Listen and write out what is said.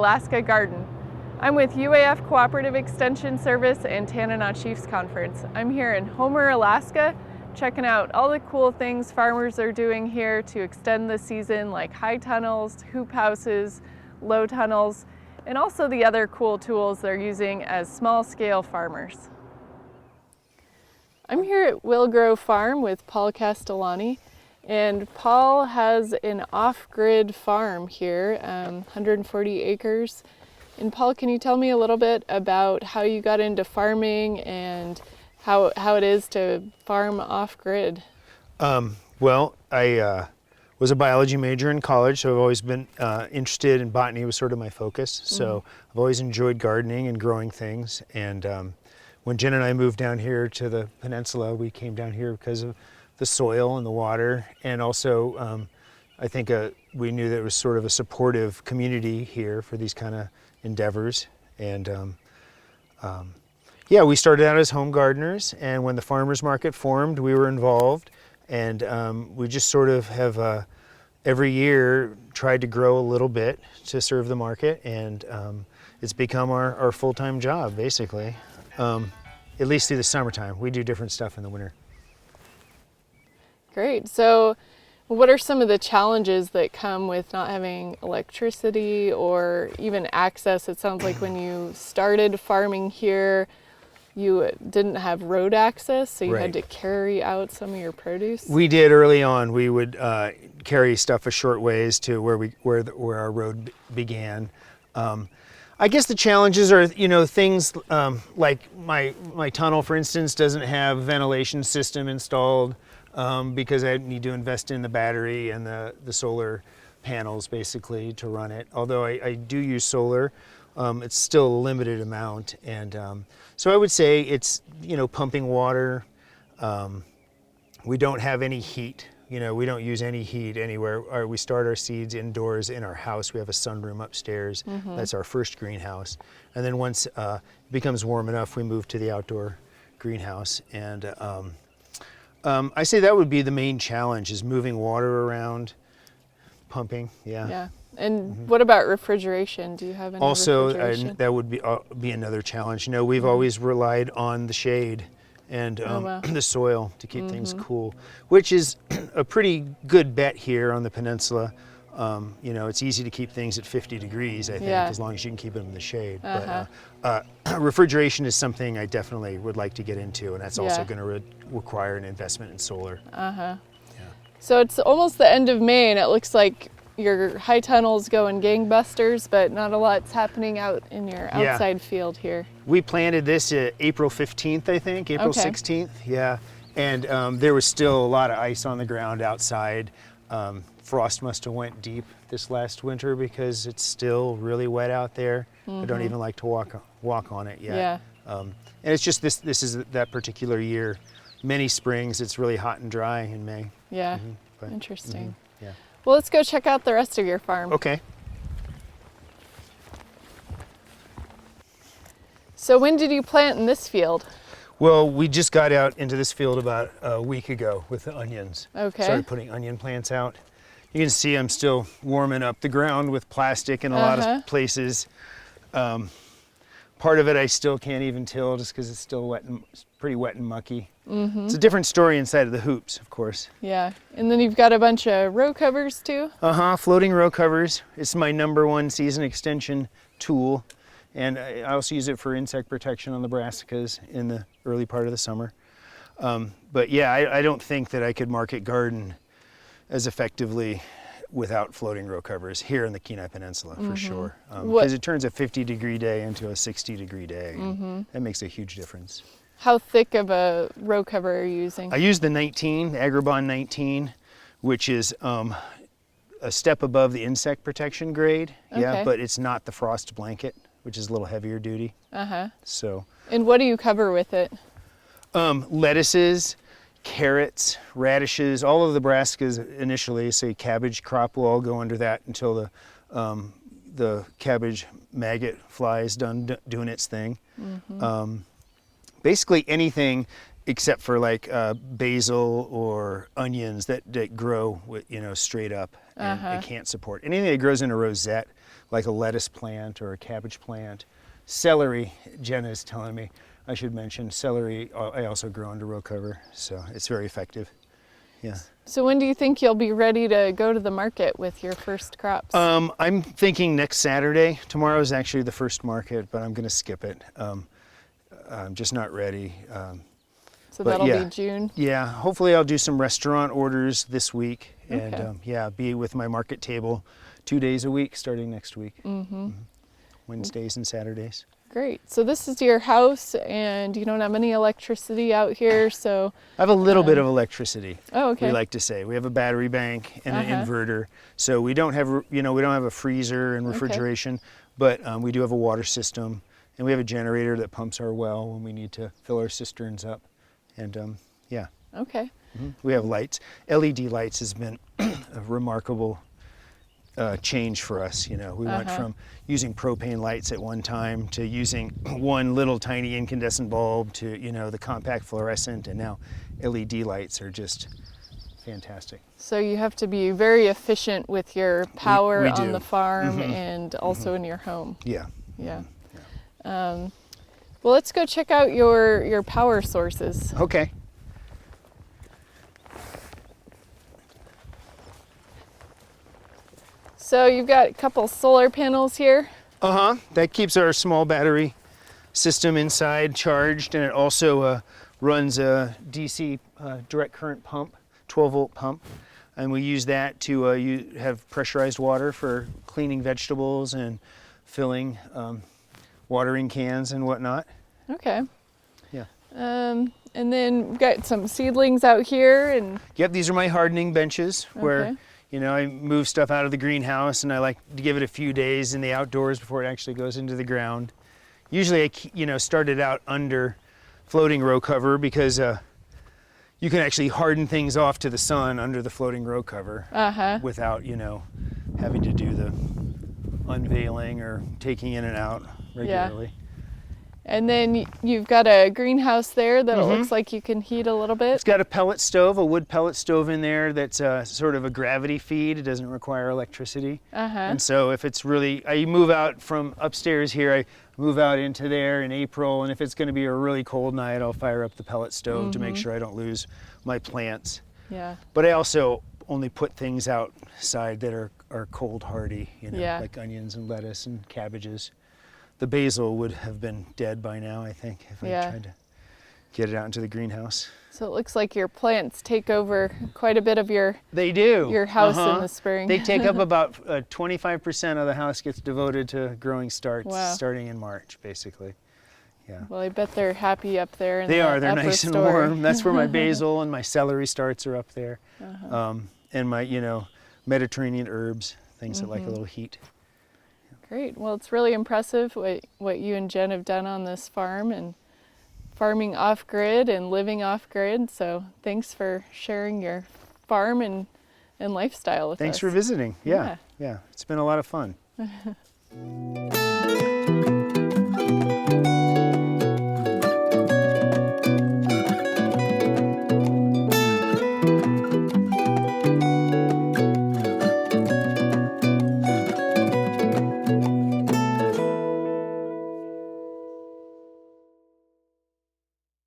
Alaska Garden. I'm with UAF Cooperative Extension Service and Tanana Chiefs Conference. I'm here in Homer, Alaska, checking out all the cool things farmers are doing here to extend the season, like high tunnels, hoop houses, low tunnels, and also the other cool tools they're using as small-scale farmers. I'm here at Willgrove Farm with Paul Castellani, and Paul has an off-grid farm here, 140 acres. And Paul, can you tell me a little bit about how you got into farming and how it is to farm off-grid? Well, I was a biology major in college, so I've always been interested in botany. Was sort of my focus. So I've always enjoyed gardening and growing things. And when Jen and I moved down here to the peninsula, we came down here because of the soil and the water, and also I think we knew that it was sort of a supportive community here for these kind of endeavors. And yeah, we started out as home gardeners, and when the farmers market formed, we were involved, and we just sort of have every year tried to grow a little bit to serve the market, and it's become our full-time job, basically. At least through the summertime. We do different stuff in the winter. Great. So what are some of the challenges that come with not having electricity or even access? It sounds like when you started farming here, you didn't have road access, so you had to carry out some of your produce. We did early on. We would carry stuff a short ways to where our road began. I guess the challenges are, things like my tunnel, for instance, doesn't have ventilation system installed because I need to invest in the battery and the solar panels, basically, to run it. Although I do use solar, it's still a limited amount. And so I would say it's, pumping water. We don't have any heat. We don't use any heat anywhere. We start our seeds indoors in our house. We have a sunroom upstairs. That's our first greenhouse. And then once it becomes warm enough, we move to the outdoor greenhouse. And I say that would be the main challenge, is moving water around, pumping, yeah. And what about refrigeration? Do you have any refrigeration? That would be another challenge. We've always relied on the shade and the soil to keep things cool, which is a pretty good bet here on the peninsula. It's easy to keep things at 50 degrees, I think, as long as you can keep them in the shade. But refrigeration is something I definitely would like to get into, and that's also going to require an investment in solar. So it's almost the end of May, and it looks like your high tunnel's going gangbusters, but not a lot's happening out in your outside field here. We planted this April 15th, I think, April 16th, and there was still a lot of ice on the ground outside. Frost must have went deep this last winter because it's still really wet out there. I don't even like to walk on it yet. And it's just this is that particular year. Many springs, it's really hot and dry in May. Interesting. Well, let's go check out the rest of your farm. Okay. So when did you plant in this field? Well, we just got out into this field about a week ago with the onions. Okay. Started putting onion plants out. You can see I'm still warming up the ground with plastic in a lot of places. Part of it I still can't even till just because it's still wet and pretty wet and mucky. It's a different story inside of the hoops, of course. Yeah, and then you've got a bunch of row covers too? Floating row covers. It's my #1 season extension tool. And I also use it for insect protection on the brassicas in the early part of the summer. But yeah, I don't think that I could market garden as effectively without floating row covers here in the Kenai Peninsula, for sure. Because it turns a 50-degree day into a 60-degree day. That makes a huge difference. How thick of a row cover are you using? I use the 19, the Agribon 19, which is a step above the insect protection grade. But it's not the frost blanket, which is a little heavier duty. So. And what do you cover with it? Lettuces, carrots, radishes, all of the brassicas initially. Say cabbage crop will all go under that until the cabbage maggot fly is done doing its thing. Basically anything except for like basil or onions that grow straight up and it can't support. Anything that grows in a rosette like a lettuce plant or a cabbage plant. Celery, Jenna is telling me I should mention celery. I also grow under row cover, so it's very effective. Yeah. So when do you think you'll be ready to go to the market with your first crops? I'm thinking next Saturday. Tomorrow is actually the first market, but I'm going to skip it. I'm just not ready. So but that'll yeah, be June? Yeah, hopefully I'll do some restaurant orders this week and Okay. yeah, be with my market table 2 days a week starting next week. Wednesdays and Saturdays. Great. So this is your house and you don't have any electricity out here, so... I have a little bit of electricity. Oh, okay. We like to say. We have a battery bank and an Uh-huh. inverter. So we don't have, we don't have a freezer and refrigeration, but we do have a water system and we have a generator that pumps our well when we need to fill our cisterns up. And yeah. Okay. We have lights. LED lights has been a remarkable change for us. We went from using propane lights at one time to using one little tiny incandescent bulb to, the compact fluorescent, and now LED lights are just fantastic. So you have to be very efficient with your power we on do. the farm and also in your home. Yeah. Yeah. Well, let's go check out your power sources. Okay. So you've got a couple solar panels here. That keeps our small battery system inside charged, and it also runs a DC direct current pump, 12-volt pump, and we use that to have pressurized water for cleaning vegetables and filling watering cans and whatnot. Okay. Yeah. And then we've got some seedlings out here, and Yep, these are my hardening benches where Okay. I move stuff out of the greenhouse and I like to give it a few days in the outdoors before it actually goes into the ground. Usually I start it out under floating row cover because you can actually harden things off to the sun under the floating row cover without, having to do the unveiling or taking in and out regularly. and then you've got a greenhouse there that it looks like you can heat a little bit. It's got a pellet stove, a wood pellet stove in there that's sort of a gravity feed. It doesn't require electricity. And so if it's really, I move out from upstairs here, I move out into there in April, and if it's going to be a really cold night, I'll fire up the pellet stove to make sure I don't lose my plants. Yeah. But I also only put things outside that are cold hardy, Yeah. like onions and lettuce and cabbages. The basil would have been dead by now, I think, if I tried to get it out into the greenhouse. So it looks like your plants take over quite a bit of your They do. house in the spring. They take up about 25% of the house gets devoted to growing starts Wow. starting in March, basically. Yeah. Well, I bet they're happy up there in They the are. They're upper nice and store. warm. That's where my basil and my celery starts are up there. And my, Mediterranean herbs, things that like a little heat. Great. Well, it's really impressive what you and Jen have done on this farm and farming off-grid and living off-grid. So thanks for sharing your farm and lifestyle with us. Thanks for visiting. Yeah. It's been a lot of fun.